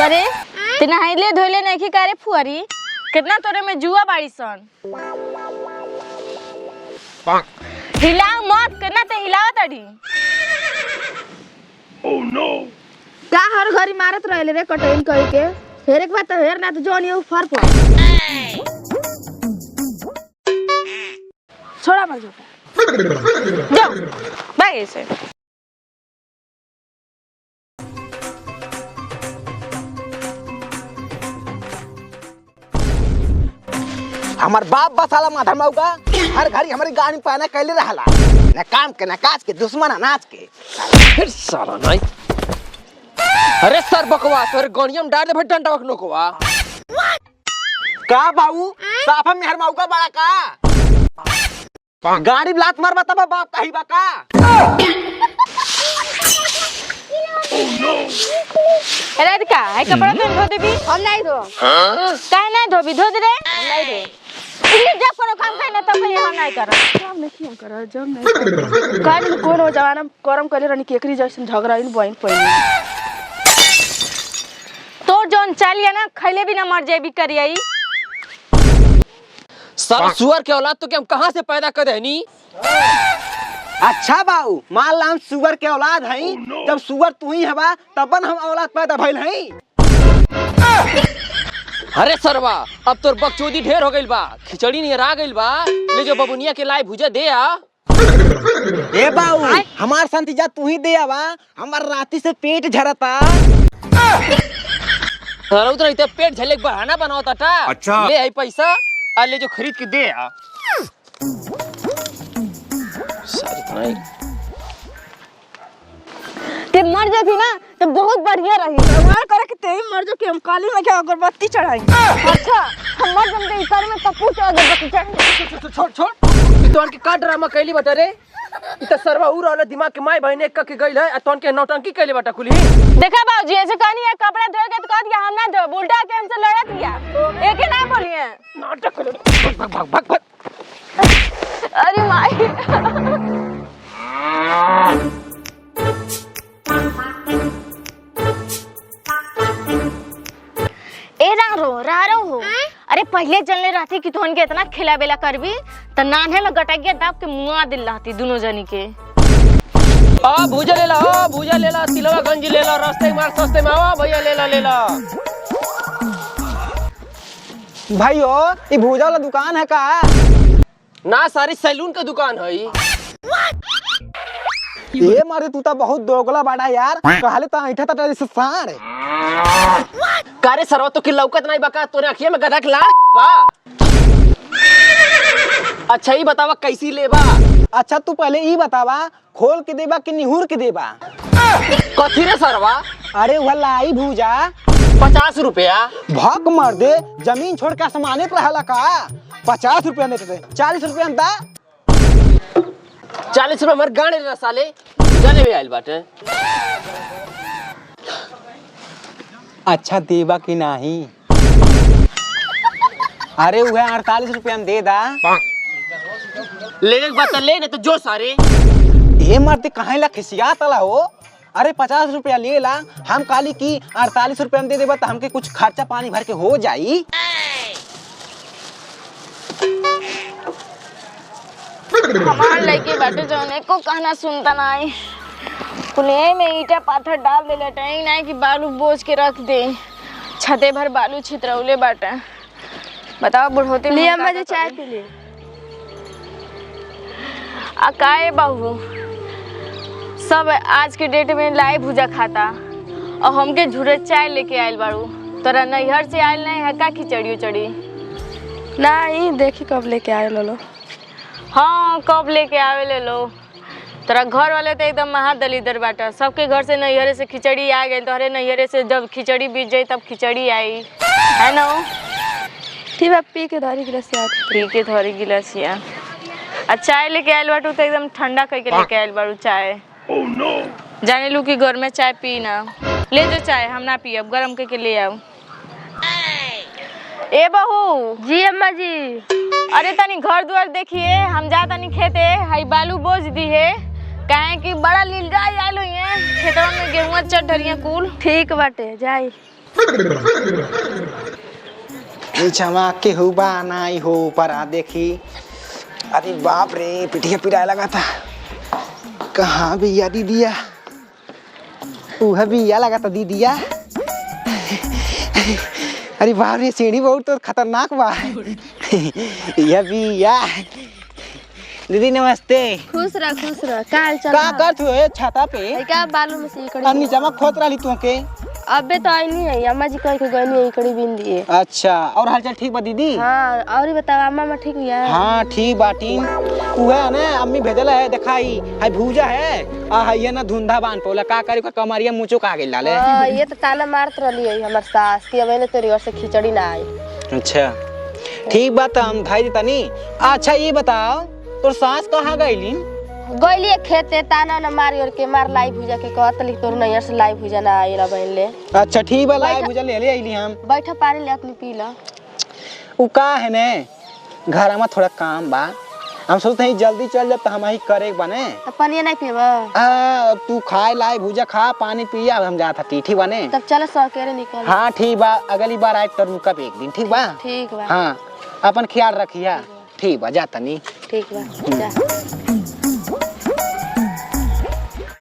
करे ते नहाइले धोइले नहीं करे फुआरी कितना तोरे में जुआ बाड़ी सन हिलाओ मत कितना ते हिलाओ तड़ी। ओह नो का हर घरी मारत रहले रे कटैन कह के फेर एक बात तो हेर ना तो जोन ये फर पर छोड़ा मत जाओ भाई ऐसे हमार बाप बसाला माथा मौका हर घड़ी हमारी गाड़ी पाना कैले रहला न काम के न काज के दुश्मन अनाज के फिर साला नहीं। अरे सर बकवास और गणियम डाल दे डंडा वक नोकवा का बाबू साफा मेहर मौका बड़ा का गाड़ी लात मार बता बाप कही बा का अरे का है कपड़ा तो धो देबी हम नहीं दो काहे नहीं धोबी धो दे रे नहीं दे इन्हें जब कोनो काम करे ना तब कहीं हम नहीं कर काम नहीं कर जब नहीं काल कौन हो जवाना करम करे रनी केकरी जैसन झगड़ा इन बहन पहिन तो जोन चालिया ना खैले भी ना मर जाए भी करियई सर सुअर के औलाद तो के हम कहां से पैदा कर देनी। अच्छा बाबू मान ला हम सुअर के औलाद हई जब सुअर तू ही हवा तबन हम औलाद पैदा भइल हई। अरे सरवा अब तोर बकचोदी ढेर हो गइल बा खिचड़ी नियर आ गइल बा ले जो बबुनिया के लाई भुजा दे आ। ए बाबू हमार संतिजा तू ही दे आवा हमार राती से पेट झरता सरौ तो इते पेट झले के बहाना बनावता टा अच्छा ले आई पैसा आ ले जो खरीद के दे आ। सारी नहीं ते मर जाती ना तो बहुत बढ़िया रही हमार करे के ते मर जो के हम काली में क्या अगरबत्ती चढ़ाई अच्छा हम मर जमते इकर में कपूर चढ़ दे बच्चा छोड़ छोड़ तोन के का ड्रामा कैली बता रे इ त सरवा उर वाला दिमाग के माय बहने क के गइल है आ तोन के नौटंकी कैली बटा कुली। देखा बाबूजी ऐसे कहनी है कपड़ा धोए के तो कह दिया हम ना धो उल्टा के हमसे लड़त गया एक ही ना बोलिए नाटक कर भाग भाग भाग भाग। अरे माई ए रारो हो अरे पहले चलने रहती कि तोहन के इतना खिला बेला करबी त नान्हे में गटगिया दाब के मुआ दिल रहती दोनों जनी के। आ भूजा ले ला तिलवा गंजी ले ला रास्ते मार सस्ते में आवा भैया ले ला भाइयों ये भूजा वाला दुकान है का ना सारी सैलून का दुकान है ये मारे तू तो बहुत दोगला बाड़ा यार कहले त ऐठा त जैसे सार कारे सरवा तो की लौकत नहीं बका तोरे अखिया में गधा के लाड़ बा। अच्छा ही बतावा कैसी लेबा। अच्छा तू पहले ई बतावा खोल के देबा कि निहुर के देबा कथी रे सरवा अरे वह लाई भूजा 50 रुपया भक मर दे जमीन छोड़ के आसमाने पर रहला का 50 रुपया नहीं दे 40 रुपया दा 40 रुपया मर गाने रे साले जाने भी आइल बाटे। अच्छा देबा कि नहीं अरे वह 48 रुपया में दे दा लेने के बात ले नहीं तो जो सारे ये मर्द कहाँ ला खिसिया तला हो अरे 50 रुपया ले ला हम काली की 48 रुपया में दे देबा तो हमके कुछ खर्चा पानी भर के हो जाई। हमार लड़के बाटे जौने को कहना सुनता नहीं कुले में ईटा पाथर डाल दे लटाई नहीं कि बालू बोझ के रख दे छते भर बालू छितरौले बाटे। बताओ बुढ़ोते ले अम्मा जी चाय पी ले अकाए बहू सब आज के डेट में लाई भुजा खाता और हमके झूरे चाय लेके आयल बाड़ू तोरा नैहर से आयल नहीं है का खिचड़ी उचड़ी नहीं देखी कब लेके आए लो हाँ कब लेके आवे ले लो तोरा घर वाले तो एकदम महादलिदर बाटा सबके घर से नैहरे से खिचड़ी आ गई तोहरे नैहरे से जब खिचड़ी बीत जाई तब खिचड़ी आई है ना ठीक है पी के धरी गिलासिया पी के धरी गिलासिया आ चाय लेके आयल बाटू तो एकदम ठंडा करके लेके आयल बाड़ू चाय जाने लू कि घर में चाय पी ना ले जो चाय हम ना पियब गरम करके ले आओ। ए बहू जी अम्मा जी अरे तनी घर द्वार देखिए हम जा तनी खेते हई बालू बोझ दी है काहे कि बड़ा लीलगाय आइल है खेतवा में गेहूं चढ़ ढरिया कुल ठीक बाटे जाई नीचवा के हुबा नाई हो परा देखी। अरे बाप रे पिटिया पिराए लगा था। कहाँ भैया दीदिया? वह भैया लगा था दीदिया। अरे बाप रे सीढ़ी बहुत तो खतरनाक बा। यह भैया दीदी नमस्ते। खुश रह काल चल का कर तू ए छाता पे? का बालू में से इकड़ी और नीचवा खोत रही तू के? अबे तो आई नहीं है अम्मा जी कह के गई नहीं इकड़ी बिंदी है। अच्छा और हालचाल ठीक बा दीदी? हाँ और बताओ अम्मा में ठीक है? हाँ ठीक बाटी। वह है ना अम्मी भेजल है दिखाई है भूजा है आ है ना धुंधा बांध पोला का करी का कमरिया मुचो का गेल लाले। ये तो ताना मारत रही है हमार सास की अब तेरी ओर से खिचड़ी ना आई। अच्छा ठीक बात हम खाई देता नी। अच्छा ये बताओ तोर सास कहाँ गईली? गईली खेते ताना न मारी और के मार लाई भुजा के कहत लिख तोर नैयर से लाई भुजा ना आइला बहन ले। अच्छा ठीक बा लाई भूजा ले आईली हम। बैठा पानी ले अपनी पी ला। उ का है ने घर में थोड़ा काम बा हम सोचते हैं जल्दी चल जाब तो हम ही करे बने। तो पानी नहीं पीबा? अब तू खाए लाई भूजा खा पानी पिया हम जाता ठीक बने। तब चल सकेरे निकल। हाँ ठीक बा अगली बार आए तो रुकब एक दिन ठीक बा? ठीक बा। हाँ अपन ख्याल रखिया। ठीक बा जाता नी। ठीक बा जा।